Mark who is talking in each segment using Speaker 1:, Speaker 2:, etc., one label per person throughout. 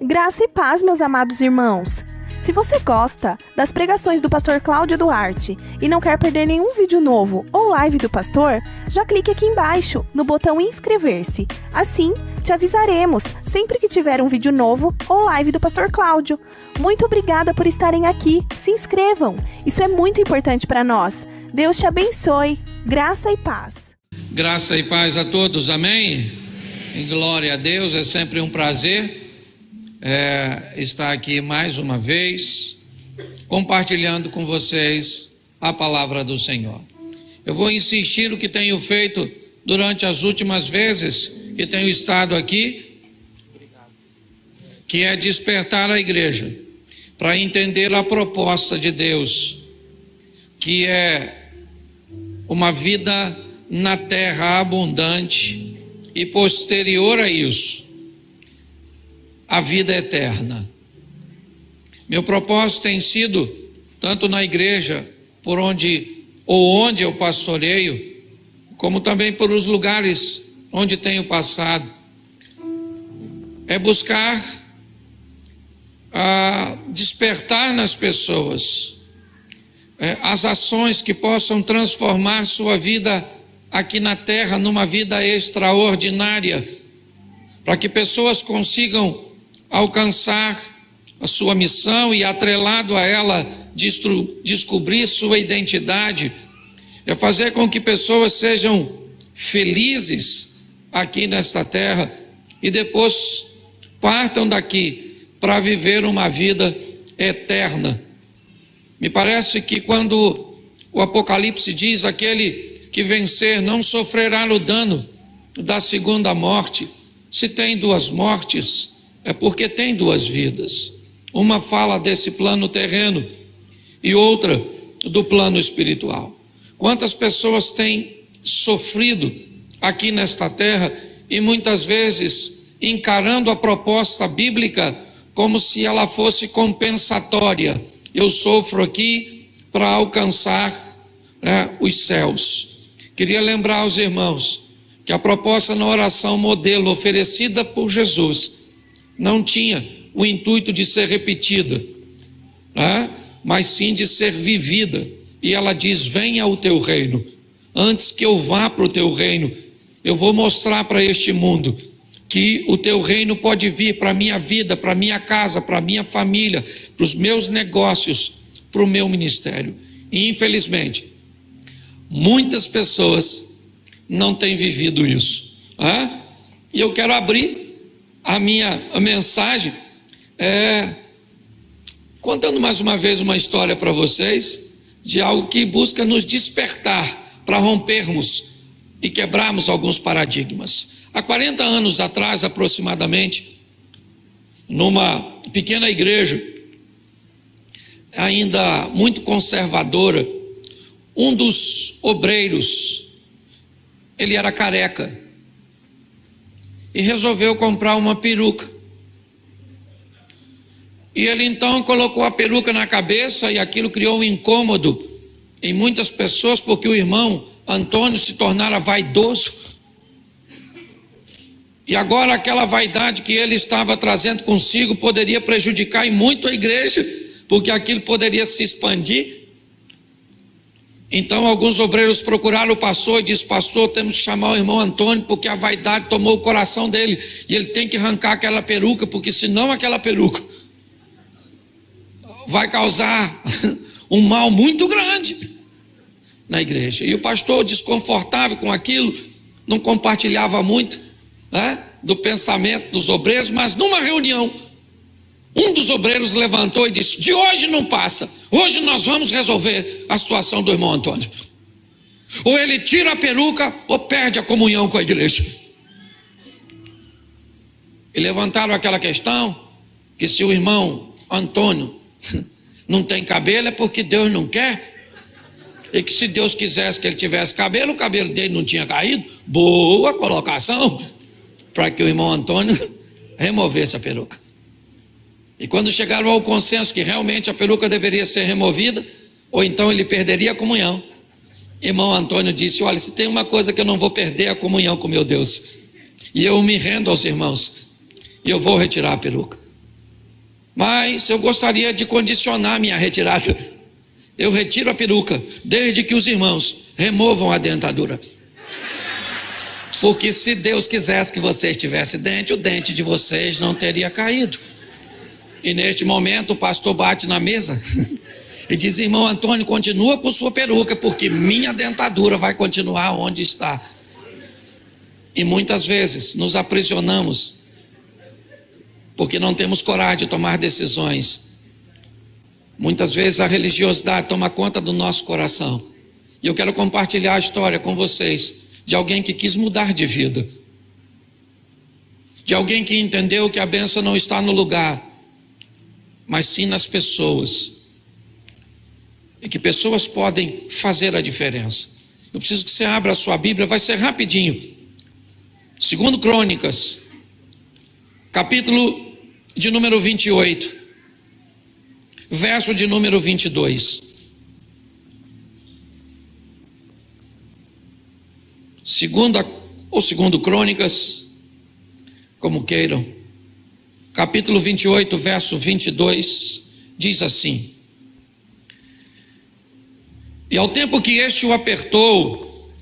Speaker 1: Graça e paz, meus amados irmãos. Se você gosta das pregações do pastor Cláudio Duarte e não quer perder nenhum vídeo novo ou live do pastor, já clique aqui embaixo no botão inscrever-se. Assim, te avisaremos sempre que tiver um vídeo novo ou live do pastor Cláudio. Muito obrigada por estarem aqui. Se inscrevam. Isso é muito importante para nós. Deus te abençoe. Graça e paz.
Speaker 2: Graça e paz a todos. Amém? E glória a Deus. É sempre um prazer estar aqui mais uma vez, compartilhando com vocês a palavra do Senhor. Eu vou insistir no que tenho feito durante as últimas vezes que tenho estado aqui, que é despertar a igreja para entender a proposta de Deus, que é uma vida na terra abundante e posterior a isso, a vida eterna. Meu propósito tem sido, tanto na igreja onde eu pastoreio, como também por os lugares onde tenho passado, é buscar despertar nas pessoas as ações que possam transformar sua vida aqui na terra numa vida extraordinária, para que pessoas consigam alcançar a sua missão e, atrelado a ela, descobrir sua identidade, é fazer com que pessoas sejam felizes aqui nesta terra e depois partam daqui para viver uma vida eterna. Me parece que quando o Apocalipse diz: aquele que vencer não sofrerá o dano da segunda morte. Se tem duas mortes, é porque tem duas vidas. Uma fala desse plano terreno e outra do plano espiritual. Quantas pessoas têm sofrido aqui nesta terra e muitas vezes encarando a proposta bíblica como se ela fosse compensatória. Eu sofro aqui para alcançar os céus. Queria lembrar aos irmãos que a proposta na oração modelo oferecida por Jesus não tinha o intuito de ser repetida, mas sim de ser vivida. E ela diz: venha o teu reino. Antes que eu vá para o teu reino, eu vou mostrar para este mundo que o teu reino pode vir para a minha vida, para a minha casa, para a minha família, para os meus negócios, para o meu ministério. E infelizmente, muitas pessoas não têm vivido isso. E eu quero abrir a minha mensagem contando mais uma vez uma história para vocês de algo que busca nos despertar para rompermos e quebrarmos alguns paradigmas. Há 40 anos atrás, aproximadamente, numa pequena igreja, ainda muito conservadora, um dos obreiros, ele era careca e resolveu comprar uma peruca. E ele então colocou a peruca na cabeça, e aquilo criou um incômodo em muitas pessoas, porque o irmão Antônio se tornara vaidoso. E agora aquela vaidade que ele estava trazendo consigo poderia prejudicar em muito a igreja, porque aquilo poderia se expandir. Então alguns obreiros procuraram o pastor e disseram: pastor, temos que chamar o irmão Antônio, porque a vaidade tomou o coração dele, e ele tem que arrancar aquela peruca, porque senão aquela peruca vai causar um mal muito grande na igreja. E o pastor, desconfortável com aquilo, não compartilhava muito do pensamento dos obreiros, mas numa reunião, um dos obreiros levantou e disse: de hoje não passa, hoje nós vamos resolver a situação do irmão Antônio. Ou ele tira a peruca ou perde a comunhão com a igreja. E levantaram aquela questão, que se o irmão Antônio não tem cabelo é porque Deus não quer, e que se Deus quisesse que ele tivesse cabelo, o cabelo dele não tinha caído. Boa colocação, para que o irmão Antônio removesse a peruca. E quando chegaram ao consenso que realmente a peruca deveria ser removida, ou então ele perderia a comunhão, irmão Antônio disse: olha, se tem uma coisa que eu não vou perder, é a comunhão com meu Deus, e eu me rendo aos irmãos, e eu vou retirar a peruca. Mas eu gostaria de condicionar minha retirada. Eu retiro a peruca, desde que os irmãos removam a dentadura. Porque se Deus quisesse que vocês tivessem dente, o dente de vocês não teria caído. E neste momento o pastor bate na mesa e diz: irmão Antônio, continua com sua peruca, porque minha dentadura vai continuar onde está. E muitas vezes nos aprisionamos porque não temos coragem de tomar decisões. Muitas vezes a religiosidade toma conta do nosso coração. E eu quero compartilhar a história com vocês de alguém que quis mudar de vida, de alguém que entendeu que a bênção não está no lugar, mas sim nas pessoas, e que pessoas podem fazer a diferença. Eu preciso que você abra a sua Bíblia, vai ser rapidinho. 2 Crônicas, capítulo de número 28, verso de número 22. Segundo Crônicas, como queiram, capítulo 28, verso 22, diz assim: e ao tempo que este o apertou,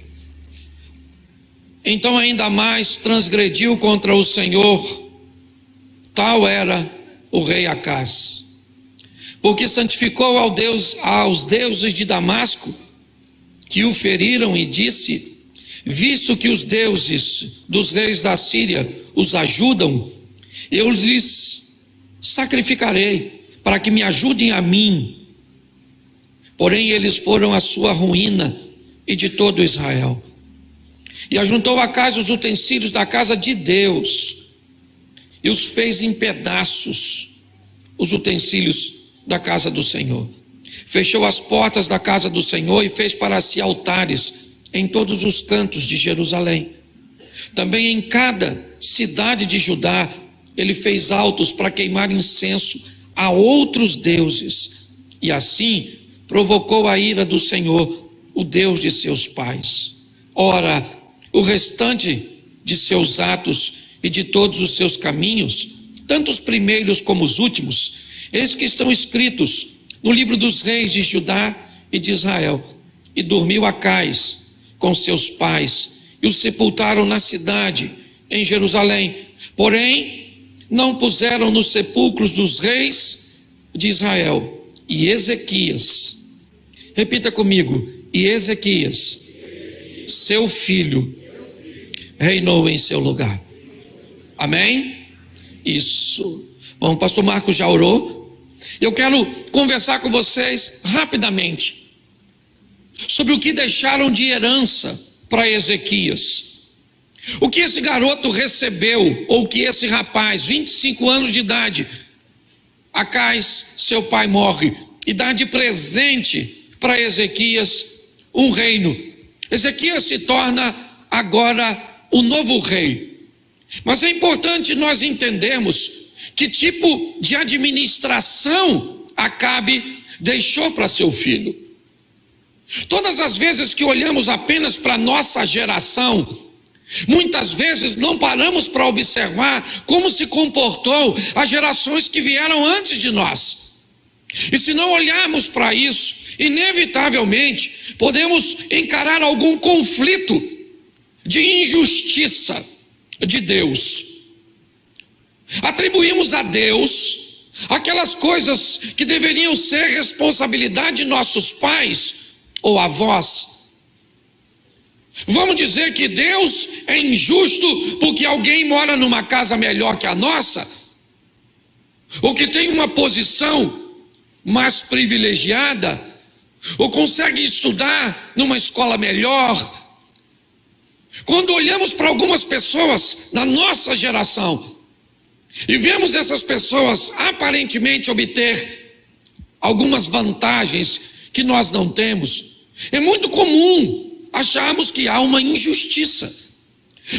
Speaker 2: então ainda mais transgrediu contra o Senhor, tal era o rei Acaz, porque santificou aos deuses de Damasco, que o feriram, e disse: visto que os deuses dos reis da Síria os ajudam, eu lhes sacrificarei, para que me ajudem a mim. Porém eles foram a sua ruína e de todo Israel. E ajuntou Acaz os utensílios da casa de Deus, e os fez em pedaços, os utensílios da casa do Senhor. Fechou as portas da casa do Senhor e fez para si altares em todos os cantos de Jerusalém. Também em cada cidade de Judá ele fez altos para queimar incenso a outros deuses, e assim provocou a ira do Senhor, o Deus de seus pais. Ora, o restante de seus atos e de todos os seus caminhos, tanto os primeiros como os últimos, eis que estão escritos no livro dos reis de Judá e de Israel. E dormiu Acaz com seus pais, e os sepultaram na cidade, em Jerusalém. Porém, não puseram nos sepulcros dos reis de Israel. E Ezequias, repita comigo, e Ezequias, seu filho, reinou em seu lugar. Amém? Isso. Bom, o pastor Marcos já orou. Eu quero conversar com vocês rapidamente sobre o que deixaram de herança para Ezequias. O que esse garoto recebeu, ou que esse rapaz, 25 anos de idade, Acaz, seu pai, morre e dá de presente para Ezequias um reino. Ezequias se torna agora o novo rei. Mas é importante nós entendermos que tipo de administração Acabe deixou para seu filho. Todas as vezes que olhamos apenas para a nossa geração, muitas vezes não paramos para observar como se comportou as gerações que vieram antes de nós. E se não olharmos para isso, inevitavelmente podemos encarar algum conflito de injustiça de Deus. Atribuímos a Deus aquelas coisas que deveriam ser responsabilidade de nossos pais ou avós. Vamos dizer que Deus é injusto porque alguém mora numa casa melhor que a nossa, ou que tem uma posição mais privilegiada, ou consegue estudar numa escola melhor. Quando olhamos para algumas pessoas na nossa geração e vemos essas pessoas aparentemente obter algumas vantagens que nós não temos, é muito comum acharmos que há uma injustiça.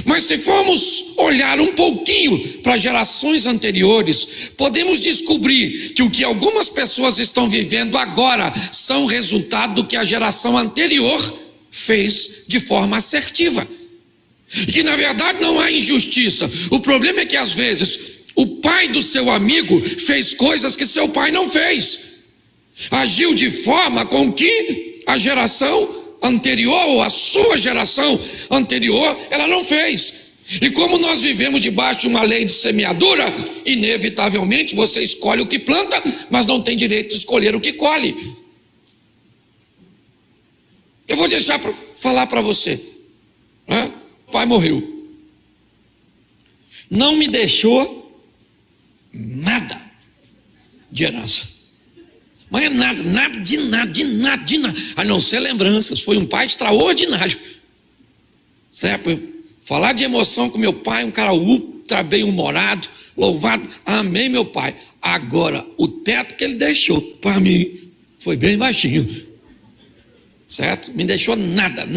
Speaker 2: Mas se formos olhar um pouquinho para gerações anteriores, podemos descobrir que o que algumas pessoas estão vivendo agora são resultado do que a geração anterior fez de forma assertiva. E que na verdade não há injustiça. O problema é que às vezes O pai do seu amigo fez coisas que seu pai não fez. Agiu de forma com que a geração anterior, ou a sua geração anterior, ela não fez. E como nós vivemos debaixo de uma lei de semeadura, inevitavelmente você escolhe o que planta, mas não tem direito de escolher o que colhe. Eu vou deixar falar para você. O pai morreu. Não me deixou nada de herança. Mas é nada, de nada. A não ser lembranças. Foi um pai extraordinário. Certo? Falar de emoção com meu pai, um cara ultra bem-humorado, louvado. Amém, meu pai. Agora, o teto que ele deixou para mim foi bem baixinho. Certo? Me deixou nada.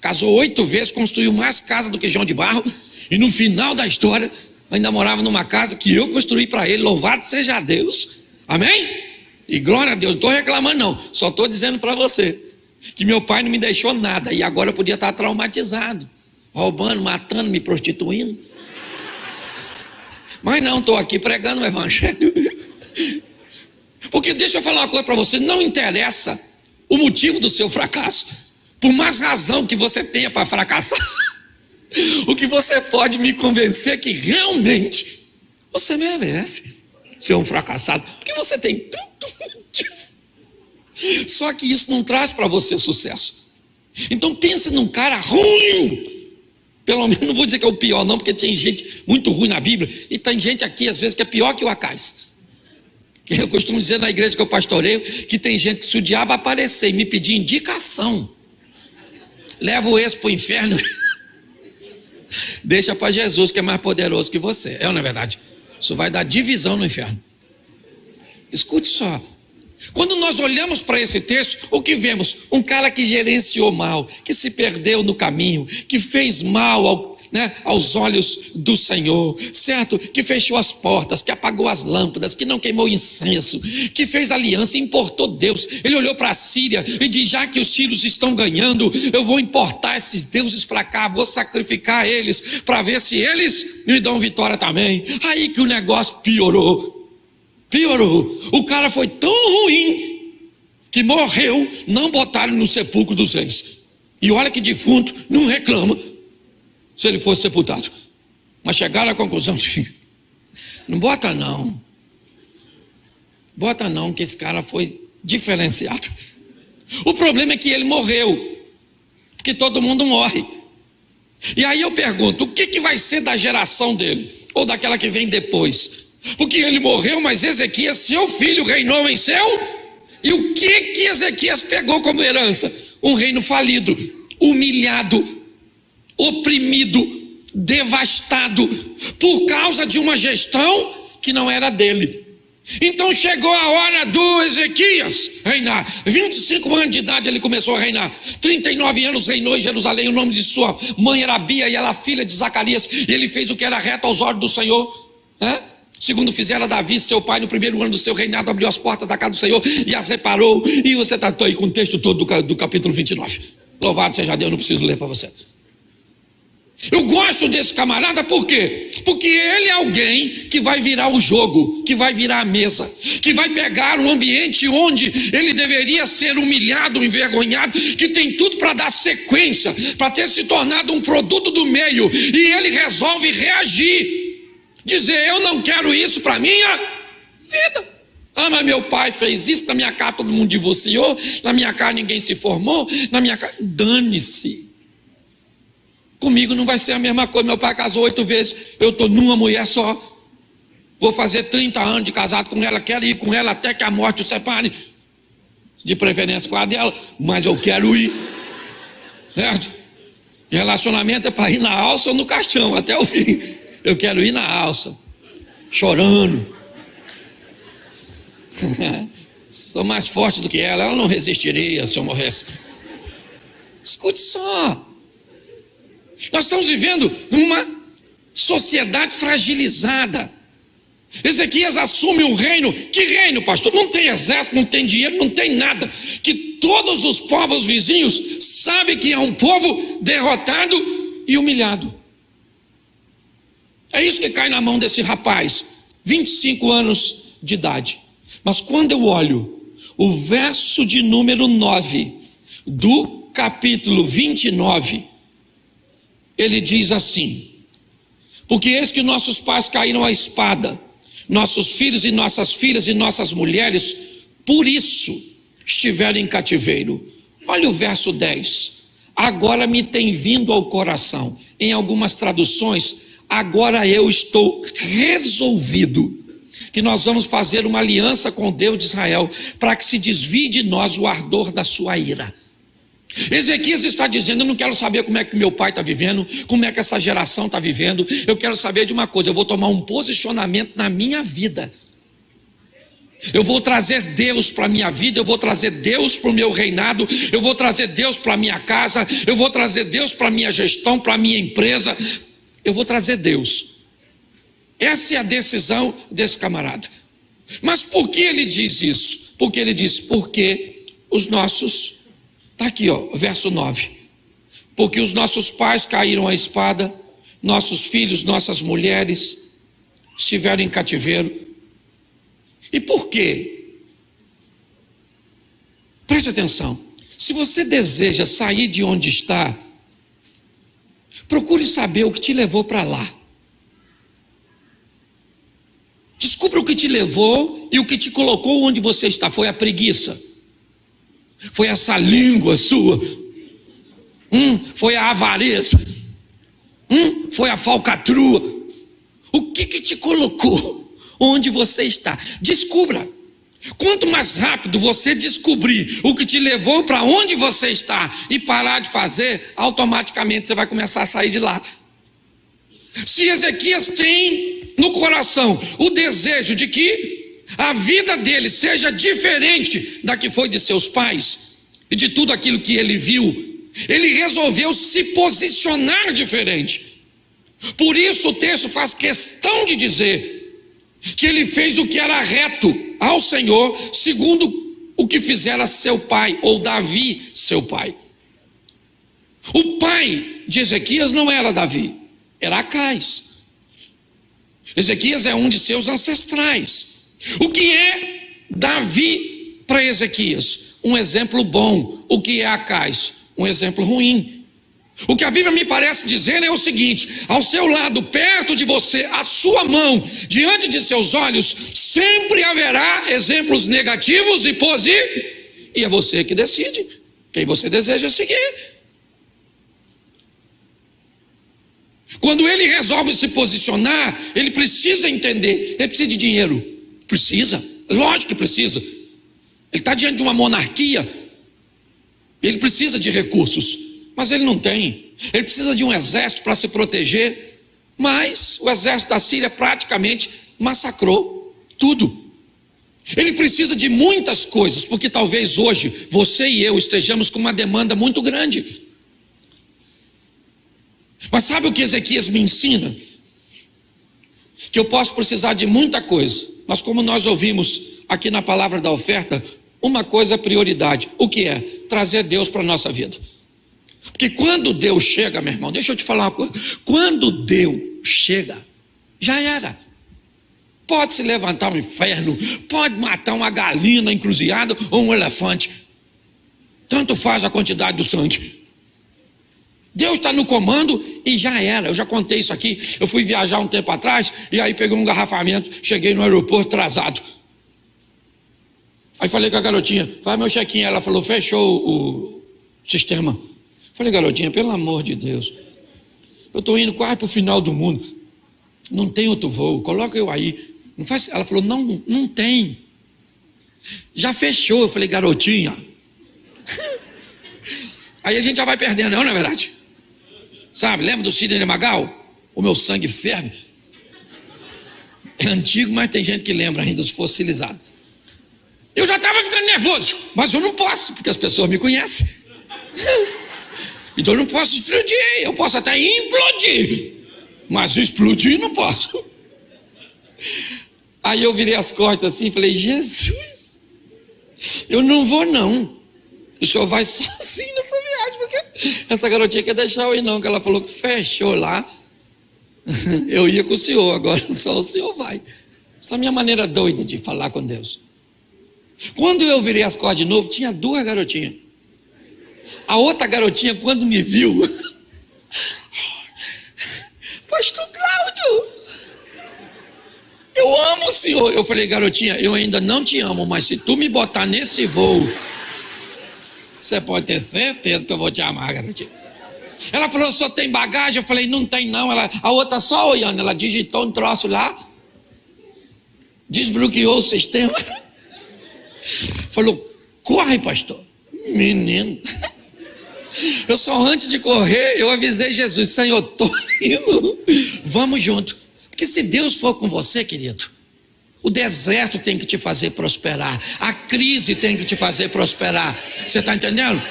Speaker 2: Casou 8 vezes, construiu mais casa do que João de Barro. E no final da história, ainda morava numa casa que eu construí para ele. Louvado seja Deus. Amém? E glória a Deus. Não estou reclamando não. Só estou dizendo para você que meu pai não me deixou nada. E agora eu podia estar traumatizado. Roubando, matando, me prostituindo. Mas não, estou aqui pregando o evangelho. Porque deixa eu falar uma coisa para você. Não interessa o motivo do seu fracasso. Por mais razão que você tenha para fracassar. O que você pode me convencer é que realmente você merece ser um fracassado. Porque você tem tanto motivo. Só que isso não traz para você sucesso. Então pense num cara ruim. Pelo menos, não vou dizer que é o pior não, porque tem gente muito ruim na Bíblia. E tem gente aqui às vezes que é pior que o Acais. Que eu costumo dizer na igreja que eu pastoreio, que tem gente que se o diabo aparecer e me pedir indicação, leva o ex para o inferno. Deixa para Jesus, que é mais poderoso que você. É ou não é verdade? Isso vai dar divisão no inferno. Escute só. Quando nós olhamos para esse texto, o que vemos? Um cara que gerenciou mal, que se perdeu no caminho, que fez mal aos olhos do Senhor, certo? Que fechou as portas, que apagou as lâmpadas, que não queimou incenso, que fez aliança e importou Deus. Ele olhou para a Síria e disse: já que os sírios estão ganhando, eu vou importar esses deuses para cá, vou sacrificar eles para ver se eles me dão vitória também. Aí que o negócio piorou. O cara foi tão ruim que morreu, não botaram no sepulcro dos reis. E olha que defunto não reclama se ele fosse sepultado. Mas chegaram à conclusão de: não bota não, que esse cara foi diferenciado. O problema é que ele morreu, porque todo mundo morre. E aí eu pergunto: o que vai ser da geração dele? Ou daquela que vem depois? Porque ele morreu, mas Ezequias, seu filho, reinou em seu. E o que Ezequias pegou como herança? Um reino falido, humilhado, oprimido, devastado, por causa de uma gestão que não era dele. Então chegou a hora do Ezequias reinar. 25 anos de idade ele começou a reinar. 39 anos reinou em Jerusalém. O nome de sua mãe era Abia e ela filha de Zacarias. E ele fez o que era reto aos olhos do Senhor. Segundo fizera Davi, seu pai, no primeiro ano do seu reinado, abriu as portas da casa do Senhor e as reparou. E você está aí com o texto todo do capítulo 29. Louvado seja Deus, não preciso ler para você. Eu gosto desse camarada, por quê? Porque ele é alguém que vai virar o jogo, que vai virar a mesa, que vai pegar um ambiente onde ele deveria ser humilhado, envergonhado, que tem tudo para dar sequência, para ter se tornado um produto do meio, e ele resolve reagir. Dizer: eu não quero isso para minha vida. Mas meu pai fez isso, na minha casa todo mundo divorciou, na minha casa ninguém se formou, na minha casa... Dane-se. Comigo não vai ser a mesma coisa. Meu pai casou 8 vezes, eu estou numa mulher só. Vou fazer 30 anos de casado com ela, quero ir com ela até que a morte o separe. De preferência com a dela, mas eu quero ir. Certo? Relacionamento é para ir na alça ou no caixão, até o fim. Eu quero ir na alça, chorando. Sou mais forte do que ela não resistiria se eu morresse. Escute só. Nós estamos vivendo uma sociedade fragilizada. Ezequias assume um reino. Que reino, pastor? Não tem exército, não tem dinheiro, não tem nada. Que todos os povos vizinhos sabem que é um povo derrotado e humilhado. É isso que cai na mão desse rapaz, 25 anos de idade. Mas quando eu olho o verso de número 9 do capítulo 29, ele diz assim: porque eis que nossos pais caíram à espada, nossos filhos e nossas filhas e nossas mulheres, por isso estiveram em cativeiro. Olha o verso 10. Agora me tem vindo ao coração. Em algumas traduções, agora eu estou resolvido que nós vamos fazer uma aliança com o Deus de Israel, para que se desvie de nós o ardor da sua ira. Ezequias está dizendo: eu não quero saber como é que meu pai está vivendo, como é que essa geração está vivendo, eu quero saber de uma coisa, eu vou tomar um posicionamento na minha vida. Eu vou trazer Deus para a minha vida, eu vou trazer Deus para o meu reinado, eu vou trazer Deus para a minha casa, eu vou trazer Deus para a minha gestão, para a minha empresa, eu vou trazer Deus. Essa é a decisão desse camarada. Mas por que ele diz isso? Porque ele diz: porque os nossos, está aqui ó, verso 9, porque os nossos pais caíram à espada, nossos filhos, nossas mulheres estiveram em cativeiro. E por quê? Preste atenção. Se você deseja sair de onde está, procure saber o que te levou para lá. Descubra o que te levou e o que te colocou onde você está. Foi a preguiça? Foi essa língua sua? Foi a avareza? Foi a falcatrua? O que te colocou onde você está? Descubra. Quanto mais rápido você descobrir o que te levou para onde você está e parar de fazer, automaticamente você vai começar a sair de lá. Se Ezequias tem no coração o desejo de que a vida dele seja diferente da que foi de seus pais e de tudo aquilo que ele viu, ele resolveu se posicionar diferente. Por isso o texto faz questão de dizer que ele fez o que era reto ao Senhor, segundo o que fizera seu pai, ou Davi, seu pai. O pai de Ezequias não era Davi, era Acais. Ezequias é um de seus ancestrais. O que é Davi para Ezequias? Um exemplo bom. O que é Acais? Um exemplo ruim. O que a Bíblia me parece dizer é o seguinte: ao seu lado, perto de você, à sua mão, diante de seus olhos, sempre haverá exemplos negativos e positivos, e é você que decide quem você deseja seguir. Quando ele resolve se posicionar, ele precisa entender, ele precisa de dinheiro. Precisa, lógico que precisa. Ele está diante de uma monarquia, ele precisa de recursos. Mas ele não tem. Ele precisa de um exército para se proteger. Mas o exército da Síria praticamente massacrou tudo. Ele precisa de muitas coisas, porque talvez hoje você e eu estejamos com uma demanda muito grande. Mas sabe o que Ezequias me ensina? Que eu posso precisar de muita coisa, mas como nós ouvimos aqui na palavra da oferta, uma coisa é prioridade. O que é? Trazer Deus para a nossa vida. Porque quando Deus chega, meu irmão, deixa eu te falar uma coisa: quando Deus chega, já era. Pode se levantar um inferno, pode matar uma galinha na encruzilhada ou um elefante, tanto faz a quantidade do sangue. Deus está no comando e já era. Eu já contei isso aqui. Eu fui viajar um tempo atrás e aí peguei um engarrafamento, cheguei no aeroporto atrasado. Aí falei com a garotinha: faz meu check-in. Ela falou: fechou o sistema. Falei: garotinha, pelo amor de Deus, eu estou indo quase para o final do mundo, não tem outro voo, coloca eu aí. Não faz. Ela falou: não tem, já fechou. Eu falei: garotinha. Aí a gente já vai perdendo, não é verdade? Sabe, lembra do Sidney Magal? O meu sangue ferve. É antigo, mas tem gente que lembra ainda, os fossilizados. Eu já estava ficando nervoso, mas eu não posso, porque as pessoas me conhecem. Então eu não posso explodir, eu posso até implodir, mas explodir não posso. Aí eu virei as costas assim e falei: Jesus, eu não vou não. O senhor vai sozinho nessa viagem, porque essa garotinha quer deixar eu ir não, que ela falou que fechou lá. Eu ia com o senhor, agora só o senhor vai. Essa é a minha maneira doida de falar com Deus. Quando eu virei as costas de novo, tinha 2 garotinhas. A outra garotinha, quando me viu, pastor Cláudio, eu amo o senhor. Eu falei, garotinha, eu ainda não te amo, mas se tu me botar nesse voo, você pode ter certeza que eu vou te amar, garotinha. Ela falou, só tem bagagem? Eu falei, não tem não. A outra só olhando, ela digitou um troço lá, desbloqueou o sistema, falou, corre, pastor. Menino, eu só antes de correr, eu avisei Jesus, Senhor, estou indo, vamos junto. Porque se Deus for com você, querido, o deserto tem que te fazer prosperar, a crise tem que te fazer prosperar. Você está entendendo?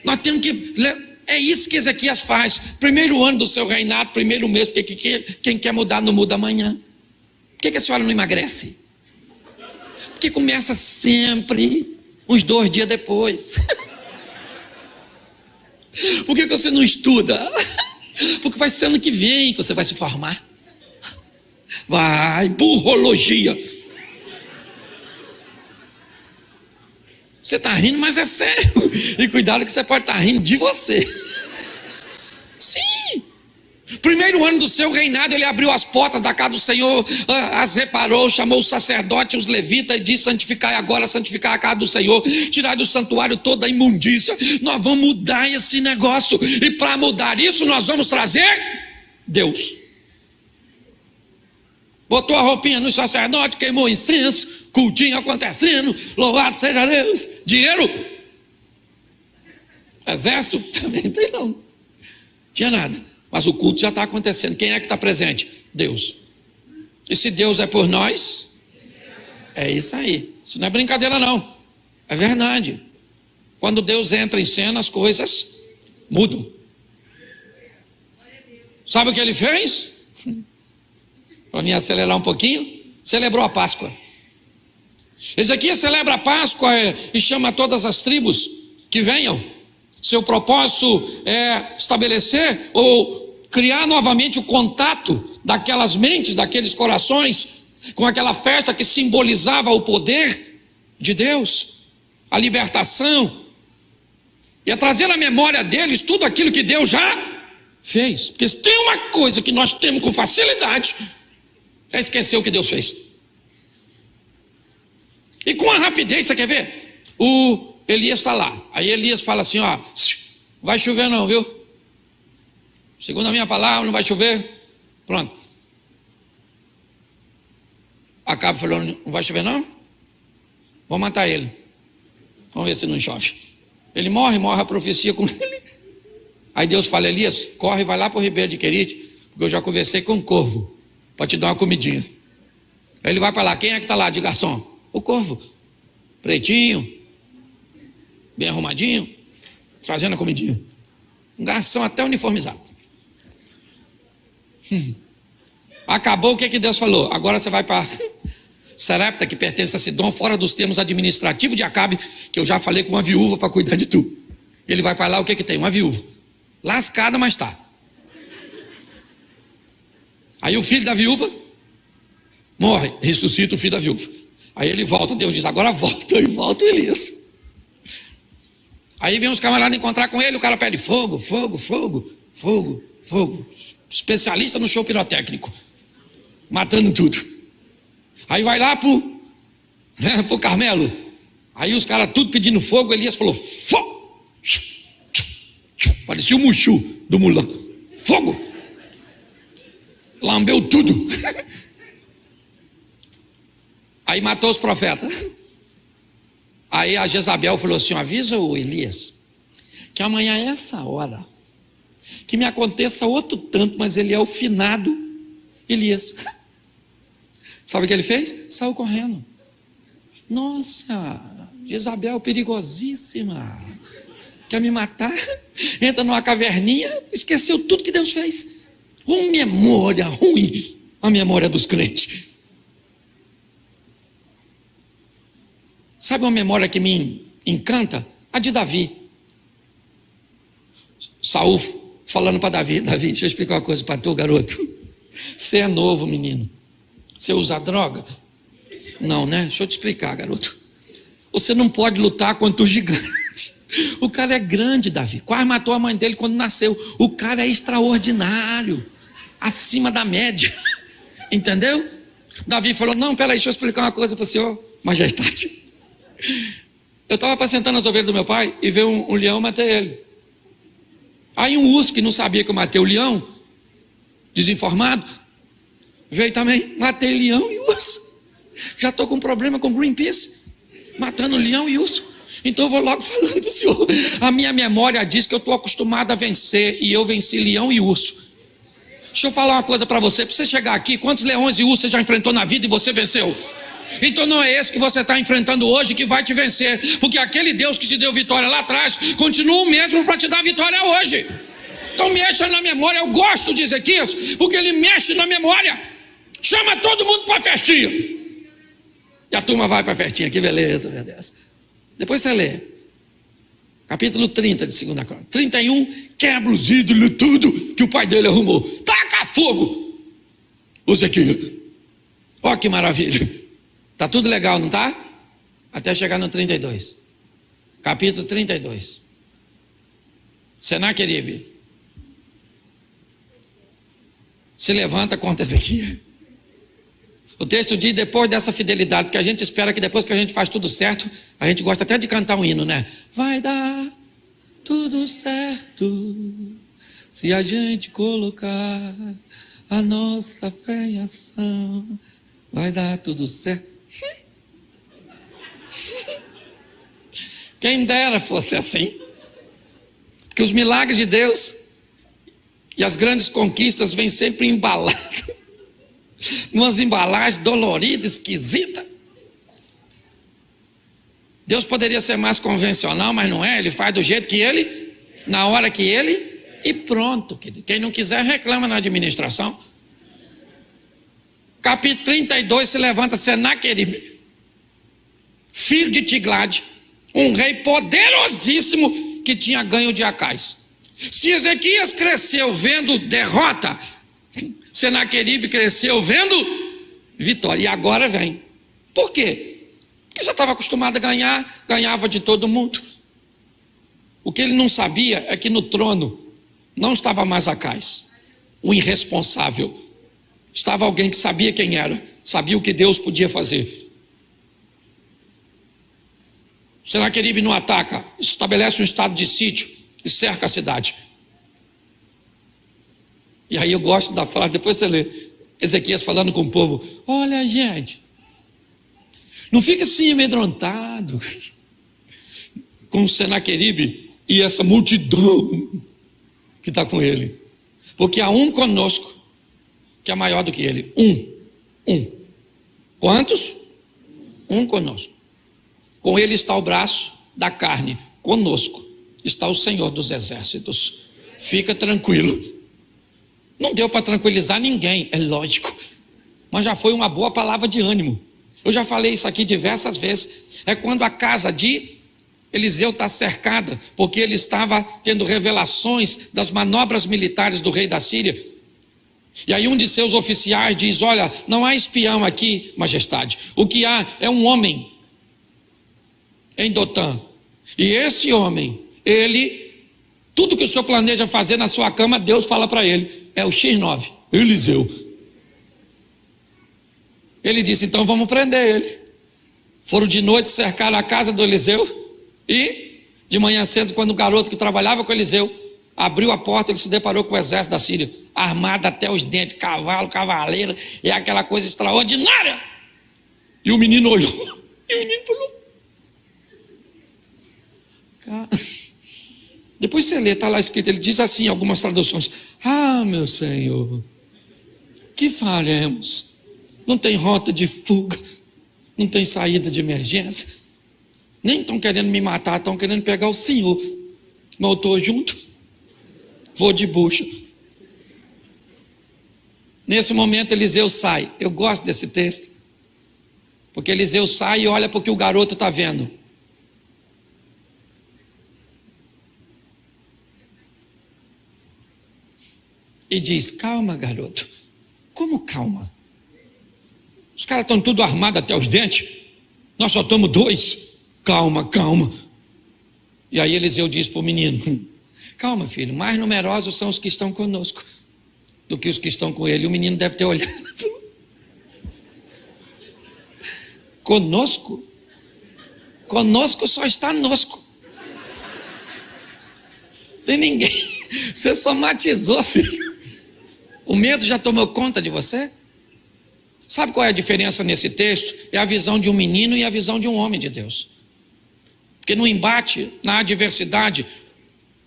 Speaker 2: Nós temos que... É isso que Ezequias faz. Primeiro ano do seu reinado, primeiro mês, porque quem quer mudar não muda amanhã. Por que a senhora não emagrece? Porque começa sempre uns 2 dias depois. Por que você não estuda? Porque vai ser ano que vem que você vai se formar. Vai, burrologia. Você está rindo, mas é sério. E cuidado que você pode estar rindo de você. Sim. Primeiro ano do seu reinado, ele abriu as portas da casa do Senhor, as reparou, chamou os sacerdotes, os levitas, e disse, santificai agora, santificar a casa do Senhor, tirar do santuário toda a imundícia. Nós vamos mudar esse negócio. E para mudar isso, nós vamos trazer Deus. Botou a roupinha no sacerdote, queimou incenso, cultinho acontecendo, louvado seja Deus. Dinheiro? Exército? Também tem não. Tinha nada. Mas o culto já está acontecendo. Quem é que está presente? Deus. E se Deus é por nós, é isso aí. Isso não é brincadeira não. É verdade. Quando Deus entra em cena, as coisas mudam. Sabe o que ele fez? Para mim acelerar um pouquinho, celebrou a Páscoa. Ezequias celebra a Páscoa e chama todas as tribos que venham. Seu propósito é estabelecer ou criar novamente o contato daquelas mentes, daqueles corações, com aquela festa que simbolizava o poder de Deus, a libertação, e a trazer à memória deles tudo aquilo que Deus já fez. Porque se tem uma coisa que nós temos com facilidade, é esquecer o que Deus fez. E com a rapidez, você quer ver? O Elias está lá. Aí Elias fala assim, ó, vai chover não, viu? Segundo a minha palavra, não vai chover. Pronto. Acabe falou, não vai chover não? Vou matar ele. Vamos ver se não chove. Ele morre a profecia com ele. Aí Deus fala, Elias, corre e vai lá para o Ribeiro de Querite, porque eu já conversei com o corvo, para te dar uma comidinha. Aí ele vai para lá, quem é que está lá de garçom? O corvo, pretinho, bem arrumadinho, trazendo a comidinha. Um garçom até uniformizado. Acabou, o que Deus falou? Agora você vai para Sarepta, que pertence a Sidom, fora dos termos administrativos de Acabe, que eu já falei com uma viúva para cuidar de tu. Ele vai para lá, o que tem? Uma viúva. Lascada, mas está. Aí o filho da viúva morre, ressuscita o filho da viúva. Aí ele volta, Deus diz, agora volta, e volta Elias. Aí vem os camaradas encontrar com ele, o cara pede fogo, fogo, fogo, fogo, fogo. Especialista no show pirotécnico, matando tudo. Aí vai lá pro Carmelo. Aí os caras tudo pedindo fogo, Elias falou, fogo. Parecia o Muxu do Mulan. Fogo. Lambeu tudo. Aí matou os profetas. Aí a Jezabel falou assim, avisa o Elias, que amanhã é essa hora, que me aconteça outro tanto, mas ele é o finado Elias. Sabe o que ele fez? Saiu correndo. Nossa, Jezabel perigosíssima, quer me matar, entra numa caverninha, esqueceu tudo que Deus fez. Uma memória ruim, a memória dos crentes. Sabe uma memória que me encanta? A de Davi. Saul falando para Davi: Davi, deixa eu explicar uma coisa para tu, garoto. Você é novo, menino. Você usa droga? Não, né? Deixa eu te explicar, garoto. Você não pode lutar contra o gigante. O cara é grande, Davi. Quase matou a mãe dele quando nasceu. O cara é extraordinário, acima da média. Entendeu? Davi falou: não, peraí, deixa eu explicar uma coisa para o senhor, majestade. Eu estava apacentando as ovelhas do meu pai e veio um leão, matei ele. Aí um urso que não sabia que eu matei o leão, desinformado, veio também, matei leão e urso. Já estou com problema com Greenpeace, matando leão e urso. Então eu vou logo falando para o senhor: a minha memória diz que eu estou acostumado a vencer, e eu venci leão e urso. Deixa eu falar uma coisa para você: para você chegar aqui, quantos leões e ursos você já enfrentou na vida e você venceu? Então não é esse que você está enfrentando hoje que vai te vencer, porque aquele Deus que te deu vitória lá atrás continua o mesmo para te dar vitória hoje. Então mexa na memória. Eu gosto de Ezequias porque ele mexe na memória. Chama todo mundo para a festinha, e a turma vai para a festinha. Que beleza, meu Deus. Depois você lê capítulo 30 de 2 Crônicas. 31, quebra os ídolos, tudo que o pai dele arrumou, taca fogo, Ezequias. Ó que maravilha. Tá tudo legal, não tá? Até chegar no 32. Capítulo 32. Senaqueribe se levanta contra Ezequias. O texto diz: depois dessa fidelidade, porque a gente espera que depois que a gente faz tudo certo, a gente gosta até de cantar um hino, né? Vai dar tudo certo se a gente colocar a nossa fé em ação. Vai dar tudo certo. Quem dera fosse assim. Porque os milagres de Deus e as grandes conquistas vêm sempre embalados, numas embalagens doloridas, esquisitas. Deus poderia ser mais convencional, mas não é. Ele faz do jeito que ele, na hora que ele, e pronto. Quem não quiser reclama na administração. Capítulo 32, se levanta Senaqueribe, filho de Tiglade, um rei poderosíssimo que tinha ganho de Acais. Se Ezequias cresceu vendo derrota, Senaqueribe cresceu vendo vitória. E agora vem. Por quê? Porque já estava acostumado a ganhar, ganhava de todo mundo. O que ele não sabia é que no trono não estava mais Acais, o irresponsável. Estava alguém que sabia quem era, sabia o que Deus podia fazer. Senaqueribe não ataca, estabelece um estado de sítio e cerca a cidade. E aí eu gosto da frase, depois você lê, Ezequias falando com o povo: olha, gente, não fica assim amedrontado com o Senaqueribe e essa multidão que está com ele, porque há um conosco que é maior do que ele. Um. Quantos? Um conosco. Com ele está o braço da carne, conosco está o Senhor dos exércitos. Fica tranquilo. Não deu para tranquilizar ninguém, é lógico, mas já foi uma boa palavra de ânimo. Eu já falei isso aqui diversas vezes. É quando a casa de Eliseu está cercada, porque ele estava tendo revelações das manobras militares do rei da Síria. E aí um de seus oficiais diz: olha, não há espião aqui, majestade. O que há é um homem em Dotã. E esse homem, tudo que o senhor planeja fazer na sua cama, Deus fala para ele. É o X9, Eliseu. Ele disse: então vamos prender ele. Foram de noite, cercaram a casa do Eliseu. E de manhã cedo, quando o garoto que trabalhava com Eliseu abriu a porta, ele se deparou com o exército da Síria, armado até os dentes, cavalo, cavaleira, e aquela coisa extraordinária. E o menino olhou, e o menino falou: depois você lê, está lá escrito, ele diz assim em algumas traduções: ah, meu Senhor, que faremos? Não tem rota de fuga, não tem saída de emergência, nem estão querendo me matar, estão querendo pegar o Senhor, mas eu estou junto, vou de bucha. Nesse momento Eliseu sai. Eu gosto desse texto, porque Eliseu sai e olha para o que o garoto está vendo. e diz: calma, garoto. Como calma? Os caras estão tudo armados até os dentes, nós só estamos 2. Calma, calma. E aí Eliseu diz para o menino: calma, filho, mais numerosos são os que estão conosco do que os que estão com ele. E o menino deve ter olhado: conosco? Conosco só está nosco. Tem ninguém. Você somatizou, filho. O medo já tomou conta de você? Sabe qual é a diferença nesse texto? É a visão de um menino e a visão de um homem de Deus. Porque no embate, na adversidade,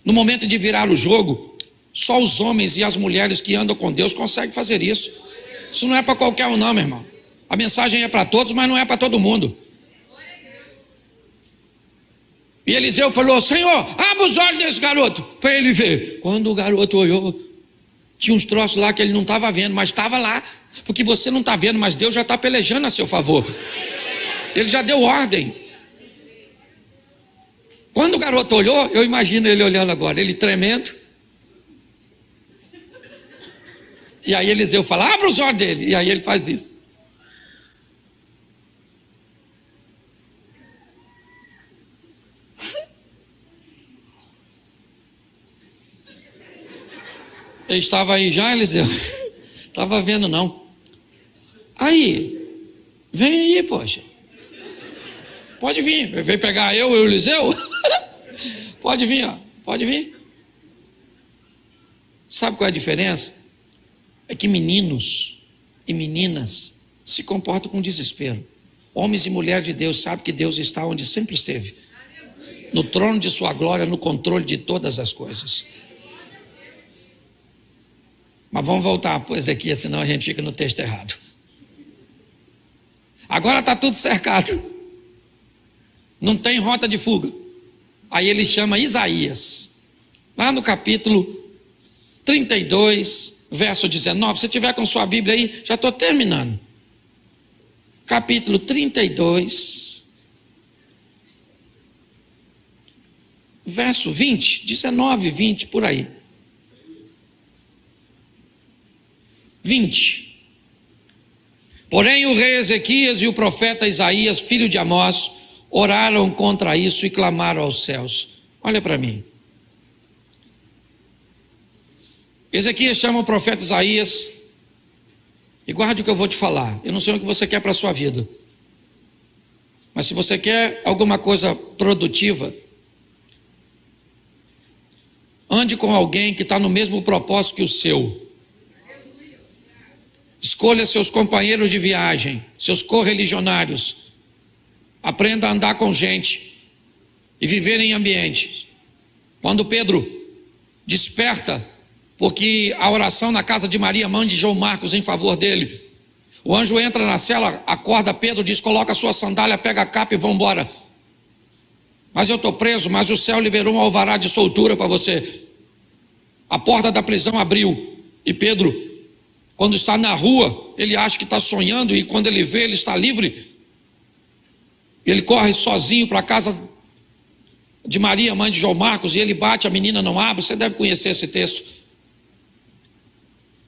Speaker 2: no momento de virar o jogo, só os homens e as mulheres que andam com Deus conseguem fazer isso. Isso não é para qualquer um não, meu irmão. A mensagem é para todos, mas não é para todo mundo. E Eliseu falou: Senhor, abre os olhos desse garoto, para ele ver. Quando o garoto olhou, tinha uns troços lá que ele não estava vendo, mas estava lá. Porque você não está vendo, mas Deus já está pelejando a seu favor. Ele já deu ordem. Quando o garoto olhou, eu imagino ele olhando agora, ele tremendo. E aí Eliseu fala: abre os olhos dele. E aí ele faz isso. Ele estava aí já, Eliseu? Estava vendo não. Aí, vem aí, poxa. Pode vir, vem pegar eu e o Eliseu? Pode vir, ó. Pode vir. Sabe qual é a diferença? É que meninos e meninas se comportam com desespero. Homens e mulheres de Deus sabem que Deus está onde sempre esteve. No trono de sua glória, no controle de todas as coisas. Mas vamos voltar para Ezequias, senão a gente fica no texto errado. Agora está tudo cercado. Não tem rota de fuga. Aí ele chama Isaías. Lá no capítulo 32, verso 19. Se tiver com sua Bíblia aí, já estou terminando. Capítulo 32, verso 20, 19, 20, por aí. 20. Porém o rei Ezequias e o profeta Isaías, filho de Amós, oraram contra isso e clamaram aos céus. Olha para mim. Ezequias chama o profeta Isaías, e guarde o que eu vou te falar. Eu não sei o que você quer para a sua vida, mas se você quer alguma coisa produtiva, ande com alguém que está no mesmo propósito que o seu. Escolha seus companheiros de viagem, seus correligionários. Aprenda a andar com gente e viver em ambientes. Quando Pedro desperta, porque a oração na casa de Maria, mãe de João Marcos, em favor dele, o anjo entra na cela, acorda Pedro, diz: coloca a sua sandália, pega a capa e vão embora. Mas eu estou preso, mas o céu liberou um alvará de soltura para você. A porta da prisão abriu e Pedro, quando está na rua, ele acha que está sonhando, e quando ele vê, ele está livre. Ele corre sozinho para a casa de Maria, mãe de João Marcos, e ele bate, a menina não abre. Você deve conhecer esse texto.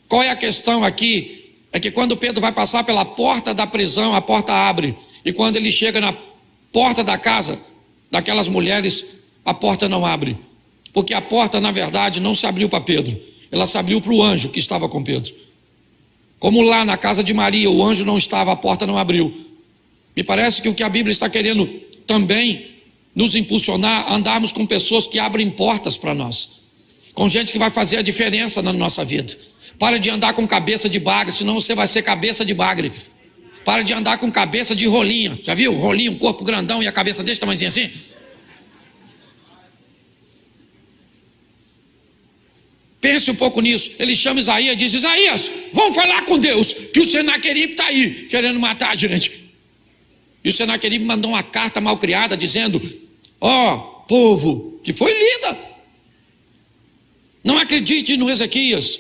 Speaker 2: Qual é a questão aqui? É que quando Pedro vai passar pela porta da prisão, a porta abre, e quando ele chega na porta da casa daquelas mulheres, a porta não abre, porque a porta, na verdade, não se abriu para Pedro, ela se abriu para o anjo que estava com Pedro. Como lá na casa de Maria, o anjo não estava, a porta não abriu. Me parece que o que a Bíblia está querendo também nos impulsionar a andarmos com pessoas que abrem portas para nós, com gente que vai fazer a diferença na nossa vida. Para de andar com cabeça de bagre, senão você vai ser cabeça de bagre. Para de andar com cabeça de rolinha. Já viu? Rolinho, um corpo grandão e a cabeça desse tamanhozinho assim. Pense um pouco nisso. Ele chama Isaías e diz: Isaías, vamos falar com Deus, que o Senaqueribe está aí, querendo matar a gente. E o Senaqueribe mandou uma carta mal criada, dizendo: ó, povo, que foi lida, não acredite no Ezequias,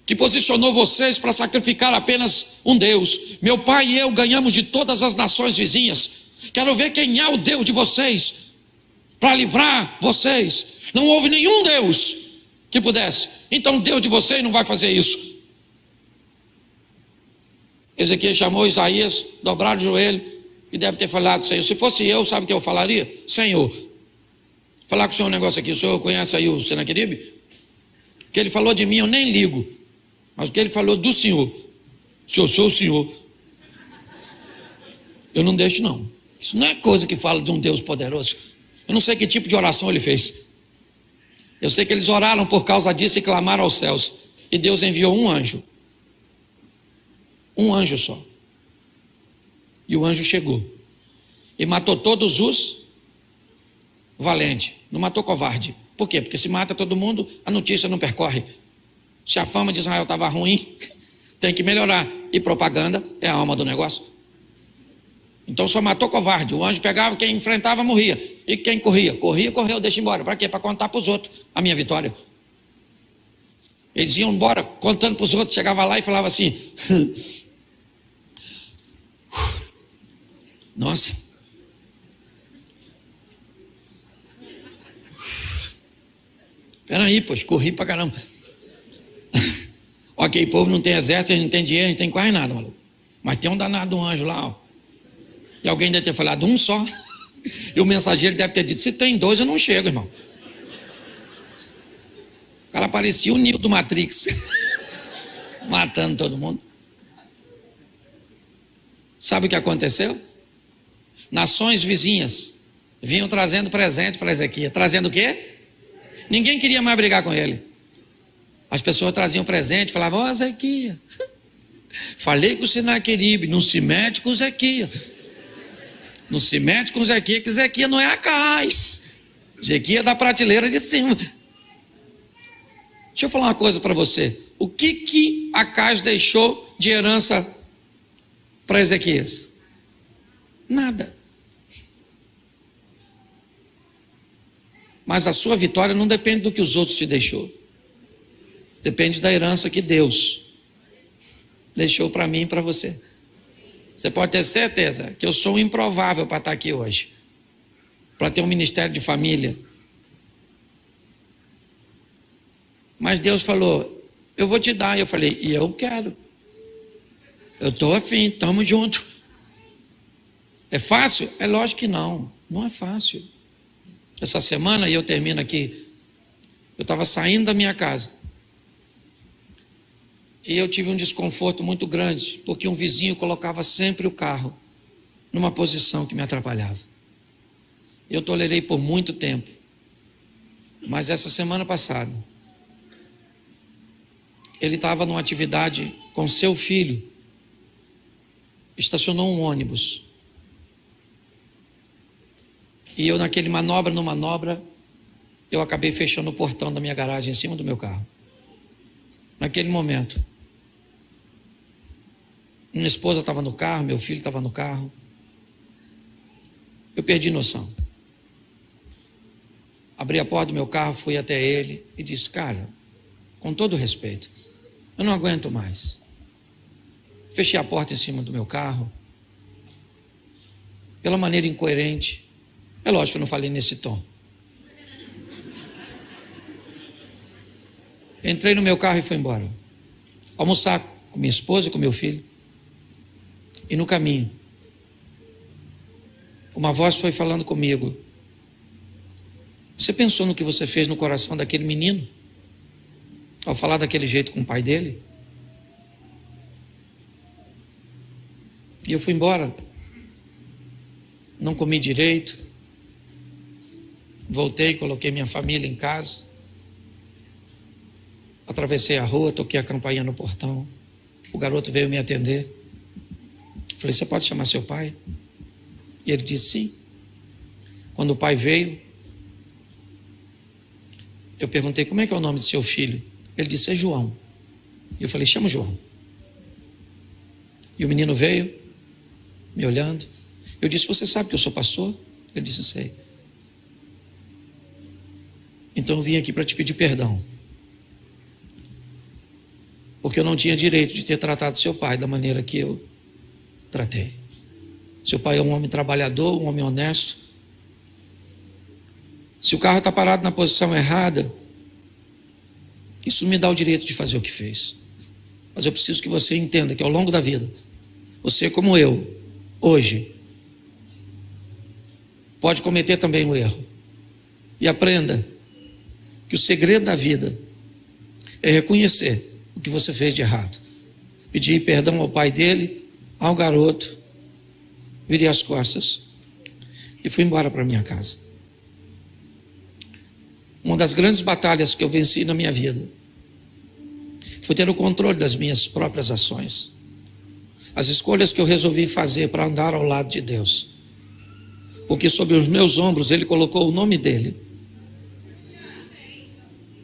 Speaker 2: que posicionou vocês para sacrificar apenas um Deus. Meu pai e eu ganhamos de todas as nações vizinhas. Quero ver quem é o Deus de vocês, para livrar vocês. Não houve nenhum Deus Se pudesse. Então Deus de vocês não vai fazer isso. Ezequias chamou Isaías, dobraram o joelho e deve ter falado: Senhor, se fosse eu, sabe o que eu falaria? Senhor, falar com o senhor um negócio aqui. O senhor conhece aí o Senaqueribe? O que ele falou de mim eu nem ligo, mas o que ele falou do senhor, se eu sou o senhor, eu não deixo não. Isso não é coisa que fala de um Deus poderoso. Eu não sei que tipo de oração ele fez. Eu sei que eles oraram por causa disso e clamaram aos céus, e Deus enviou um anjo só, e o anjo chegou e matou todos os valentes, não matou covarde. Por quê? Porque se mata todo mundo, a notícia não percorre. Se a fama de Israel estava ruim, tem que melhorar, e propaganda é a alma do negócio. Então só matou covarde. O anjo pegava, quem enfrentava morria, e quem correu, deixa embora. Para quê? Para contar para os outros a minha vitória. Eles iam embora contando para os outros, chegava lá e falava assim: nossa, peraí, pois, corri pra caramba. Ok, povo não tem exército, a gente não tem dinheiro, a gente tem quase nada, maluco. Mas tem um danado, um anjo lá, ó. E alguém deve ter falado um só. E o mensageiro deve ter dito: se tem dois, eu não chego, irmão. O cara parecia o Neo do Matrix. Matando todo mundo. Sabe o que aconteceu? Nações vizinhas vinham trazendo presente para Ezequias. Trazendo o quê? Ninguém queria mais brigar com ele. As pessoas traziam presente, falavam: ó, Ezequias, falei com o Senaqueribe, não se mete com o Ezequias. Não se mete com o Ezequias, que Ezequias não é Acais. Ezequias é da prateleira de cima. Deixa eu falar uma coisa para você. O que Acais deixou de herança para Ezequias? Nada. Mas a sua vitória não depende do que os outros te deixou. Depende da herança que Deus deixou para mim e para você. Você pode ter certeza que eu sou um improvável para estar aqui hoje, para ter um ministério de família. Mas Deus falou: eu vou te dar. E eu falei: e eu quero. Eu estou afim, estamos juntos. É fácil? É lógico que não. Não é fácil. Essa semana, e eu termino aqui, eu estava saindo da minha casa. E eu tive um desconforto muito grande, porque um vizinho colocava sempre o carro numa posição que me atrapalhava. Eu tolerei por muito tempo. Mas essa semana passada, ele estava numa atividade com seu filho, estacionou um ônibus. E eu, naquele manobra, eu acabei fechando o portão da minha garagem em cima do meu carro. Naquele momento, minha esposa estava no carro, meu filho estava no carro. Eu perdi noção. Abri a porta do meu carro, fui até ele e disse: cara, com todo respeito, eu não aguento mais. Fechei a porta em cima do meu carro. Pela maneira incoerente. É lógico que eu não falei nesse tom. Entrei no meu carro e fui embora. Almoçar com minha esposa e com meu filho. E no caminho, uma voz foi falando comigo: você pensou no que você fez no coração daquele menino? Ao falar daquele jeito com o pai dele? E eu fui embora. Não comi direito. Voltei, coloquei minha família em casa. Atravessei a rua, toquei a campainha no portão. O garoto veio me atender. Falei: você pode chamar seu pai? E ele disse sim. Quando o pai veio, eu perguntei: como é que é o nome do seu filho? Ele disse: é João. E eu falei: chama o João. E o menino veio, me olhando. Eu disse: você sabe que eu sou pastor? Ele disse: sei. Então eu vim aqui para te pedir perdão, porque eu não tinha direito de ter tratado seu pai da maneira que eu tratei. Seu pai é um homem trabalhador, um homem honesto. Se o carro está parado na posição errada, Isso não me dá o direito de fazer o que fez. Mas eu preciso que você entenda que ao longo da vida, você como eu, hoje, pode cometer também um erro. E aprenda que o segredo da vida é reconhecer o que você fez de errado. Pedir perdão ao pai dele, ao garoto, virei as costas e fui embora para minha casa. Uma das grandes batalhas que eu venci na minha vida foi ter o controle das minhas próprias ações. As escolhas que eu resolvi fazer para andar ao lado de Deus. Porque sobre os meus ombros Ele colocou o nome dEle.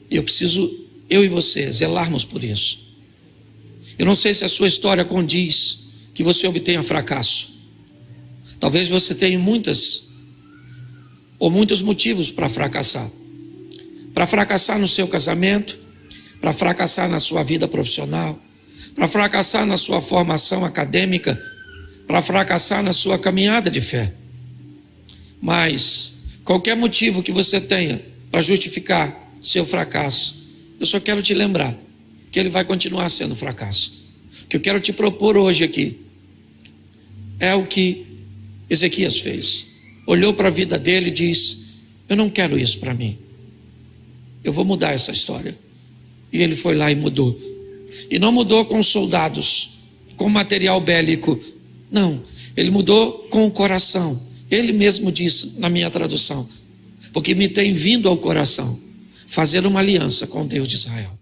Speaker 2: E eu preciso, eu e você, zelarmos por isso. Eu não sei se a sua história condiz que você obtenha fracasso. Talvez você tenha muitos motivos para fracassar. Para fracassar no seu casamento, para fracassar na sua vida profissional, para fracassar na sua formação acadêmica, para fracassar na sua caminhada de fé. Mas qualquer motivo que você tenha para justificar seu fracasso, eu só quero te lembrar que ele vai continuar sendo fracasso. O que eu quero te propor hoje aqui é o que Ezequias fez. Olhou para a vida dele e disse: eu não quero isso para mim. Eu vou mudar essa história. E ele foi lá e mudou. E não mudou com soldados, com material bélico. Não, ele mudou com o coração. Ele mesmo disse na minha tradução: porque me tem vindo ao coração fazer uma aliança com Deus de Israel.